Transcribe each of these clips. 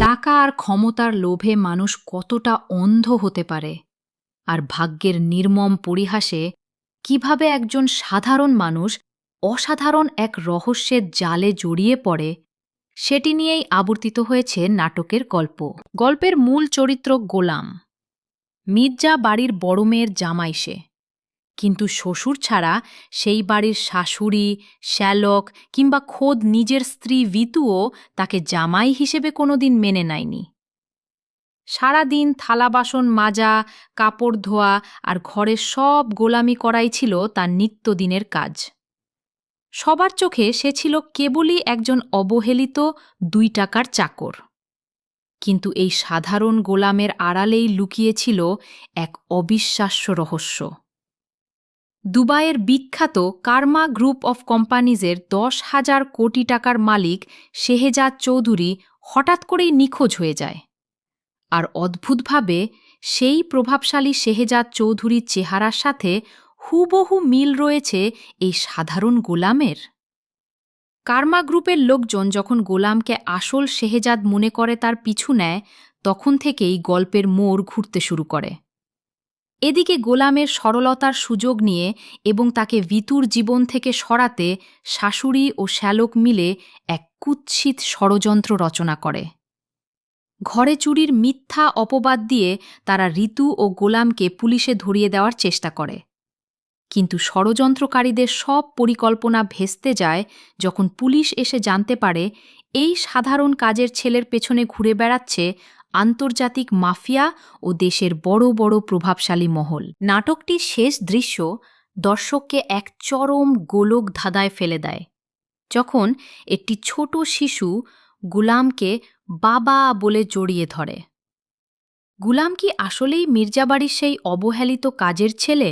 টাকা আর ক্ষমতার লোভে মানুষ কতটা অন্ধ হতে পারে, আর ভাগ্যের নির্মম পরিহাসে কিভাবে একজন সাধারণ মানুষ অসাধারণ এক রহস্যের জালে জড়িয়ে পড়ে, সেটি নিয়েই আবর্তিত হয়েছে নাটকের গল্প। গল্পের মূল চরিত্র গোলাম। মির্জা বাড়ির বড় মেয়ের জামাই সে, কিন্তু শ্বশুর ছাড়া সেই বাড়ির শাশুড়ি, শ্যালক কিংবা খোদ নিজের স্ত্রী ভিতুও তাকে জামাই হিসেবে কোনোদিন মেনে নেয়নি। সারাদিন থালা বাসন মাজা, কাপড় ধোয়া আর ঘরের সব গোলামি করাই ছিল তার নিত্যদিনের কাজ। সবার চোখে সে ছিল কেবলই একজন অবহেলিত 2 টাকার চাকর। কিন্তু এই সাধারণ গোলামের আড়ালেই লুকিয়েছিল এক অবিশ্বাস্য রহস্য। দুবাইয়ের বিখ্যাত কার্মা গ্রুপ অফ কোম্পানিজের 10,000 কোটি টাকার মালিক শেহজাদ চৌধুরী হঠাৎ করেই নিখোঁজ হয়ে যায়। আর অদ্ভুতভাবে সেই প্রভাবশালী শেহজাদ চৌধুরীর চেহারার সাথে হুবহু মিল রয়েছে এই সাধারণ গোলামের। কার্মা গ্রুপের লোকজন যখন গোলামকে আসল শেহজাদ মনে করে তার পিছু নেয়, তখন থেকেই গল্পের মোড় ঘুরতে শুরু করে। এদিকে গোলামের সরলতার সুযোগ নিয়ে এবং তাকে ভিতুর জীবন থেকে সরাতে শাশুড়ি ও শ্যালক মিলে এক কুৎসিত ষড়যন্ত্র রচনা করে। ঘরে চুরির মিথ্যা অপবাদ দিয়ে তারা ঋতু ও গোলামকে পুলিশে ধরিয়ে দেওয়ার চেষ্টা করে। কিন্তু ষড়যন্ত্রকারীদের সব পরিকল্পনা ভেস্তে যায় যখন পুলিশ এসে জানতে পারে এই সাধারণ কাজের ছেলের পেছনে ঘুরে বেড়াচ্ছে আন্তর্জাতিক মাফিয়া ও দেশের বড় বড় প্রভাবশালী মহল। নাটকটির শেষ দৃশ্য দর্শককে এক চরম গোলক ধাঁধায় ফেলে দেয়, যখন একটি ছোট শিশু গুলামকে বাবা বলে জড়িয়ে ধরে। গুলাম কি আসলেই মির্জাবাড়ির সেই অবহেলিত কাজের ছেলে,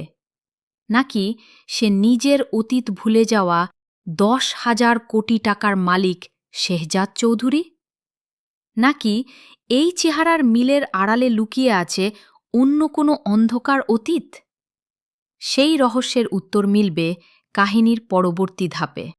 নাকি সে নিজের অতীত ভুলে যাওয়া 10,000 কোটি টাকার মালিক শেহজাদ চৌধুরী? নাকি এই চেহারার মিলের আড়ালে লুকিয়ে আছে অন্য কোনো অন্ধকার অতীত? সেই রহস্যের উত্তর মিলবে কাহিনীর পরবর্তী ধাপে।